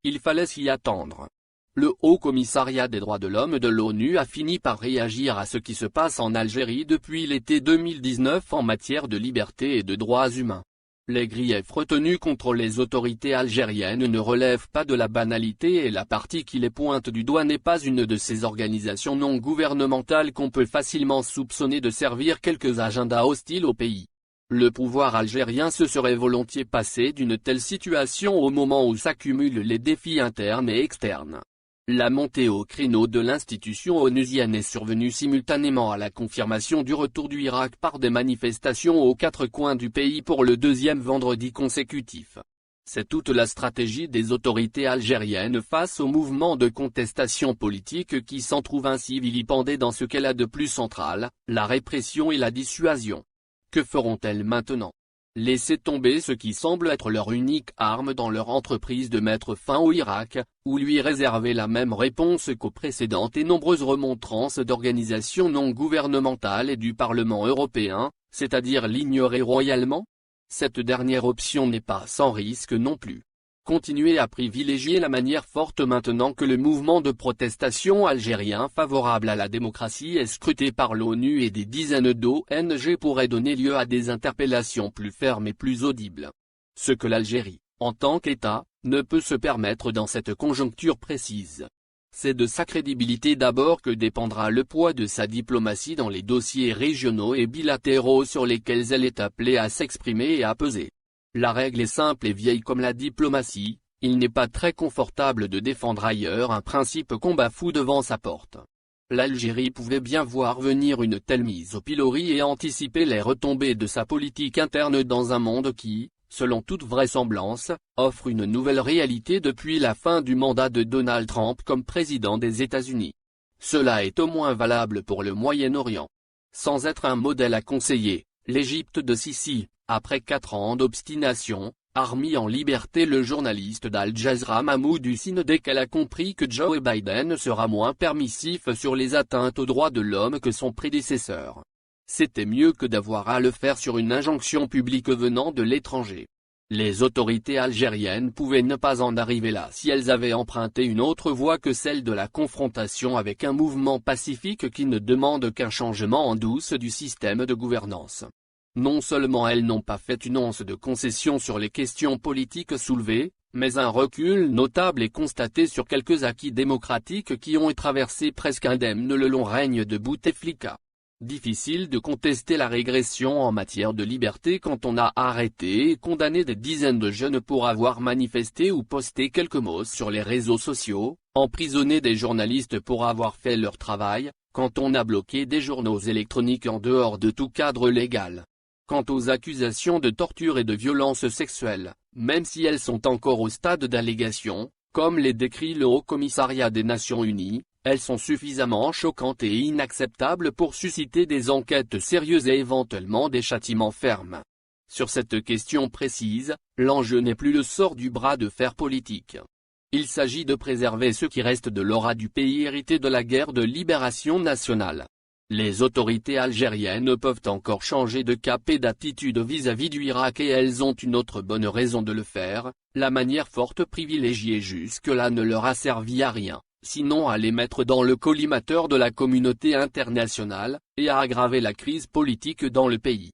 Il fallait s'y attendre. Le Haut Commissariat des droits de l'homme de l'ONU a fini par réagir à ce qui se passe en Algérie depuis l'été 2019 en matière de liberté et de droits humains. Les griefs retenus contre les autorités algériennes ne relèvent pas de la banalité et la partie qui les pointe du doigt n'est pas une de ces organisations non gouvernementales qu'on peut facilement soupçonner de servir quelques agendas hostiles au pays. Le pouvoir algérien se serait volontiers passé d'une telle situation au moment où s'accumulent les défis internes et externes. La montée au créneau de l'institution onusienne est survenue simultanément à la confirmation du retour du Irak par des manifestations aux quatre coins du pays pour le deuxième vendredi consécutif. C'est toute la stratégie des autorités algériennes face au mouvement de contestation politique qui s'en trouve ainsi vilipendé dans ce qu'elle a de plus central, la répression et la dissuasion. Que feront-elles maintenant? Laisser tomber ce qui semble être leur unique arme dans leur entreprise de mettre fin au Irak, ou lui réserver la même réponse qu'aux précédentes et nombreuses remontrances d'organisations non gouvernementales et du Parlement européen, c'est-à-dire l'ignorer royalement? Cette dernière option n'est pas sans risque non plus. Continuer à privilégier la manière forte maintenant que le mouvement de protestation algérien favorable à la démocratie est scruté par l'ONU et des dizaines d'ONG pourrait donner lieu à des interpellations plus fermes et plus audibles. Ce que l'Algérie, en tant qu'État, ne peut se permettre dans cette conjoncture précise. C'est de sa crédibilité d'abord que dépendra le poids de sa diplomatie dans les dossiers régionaux et bilatéraux sur lesquels elle est appelée à s'exprimer et à peser. La règle est simple et vieille comme la diplomatie, il n'est pas très confortable de défendre ailleurs un principe qu'on bafoue devant sa porte. L'Algérie pouvait bien voir venir une telle mise au pilori et anticiper les retombées de sa politique interne dans un monde qui, selon toute vraisemblance, offre une nouvelle réalité depuis la fin du mandat de Donald Trump comme président des États-Unis. Cela est au moins valable pour le Moyen-Orient. Sans être un modèle à conseiller, l'Égypte de Sisi, après 4 ans d'obstination, a remis en liberté le journaliste d'Al Jazeera Mahmoud Hussein dès qu'elle a compris que Joe Biden sera moins permissif sur les atteintes aux droits de l'homme que son prédécesseur. C'était mieux que d'avoir à le faire sur une injonction publique venant de l'étranger. Les autorités algériennes pouvaient ne pas en arriver là si elles avaient emprunté une autre voie que celle de la confrontation avec un mouvement pacifique qui ne demande qu'un changement en douce du système de gouvernance. Non seulement elles n'ont pas fait une once de concession sur les questions politiques soulevées, mais un recul notable est constaté sur quelques acquis démocratiques qui ont traversé presque indemnes le long règne de Bouteflika. Difficile de contester la régression en matière de liberté quand on a arrêté et condamné des dizaines de jeunes pour avoir manifesté ou posté quelques mots sur les réseaux sociaux, emprisonné des journalistes pour avoir fait leur travail, quand on a bloqué des journaux électroniques en dehors de tout cadre légal. Quant aux accusations de torture et de violence sexuelle, même si elles sont encore au stade d'allégation, comme les décrit le Haut Commissariat des Nations Unies, elles sont suffisamment choquantes et inacceptables pour susciter des enquêtes sérieuses et éventuellement des châtiments fermes. Sur cette question précise, l'enjeu n'est plus le sort du bras de fer politique. Il s'agit de préserver ce qui reste de l'aura du pays hérité de la guerre de libération nationale. Les autorités algériennes peuvent encore changer de cap et d'attitude vis-à-vis du Irak et elles ont une autre bonne raison de le faire, la manière forte privilégiée jusque-là ne leur a servi à rien, sinon à les mettre dans le collimateur de la communauté internationale, et à aggraver la crise politique dans le pays.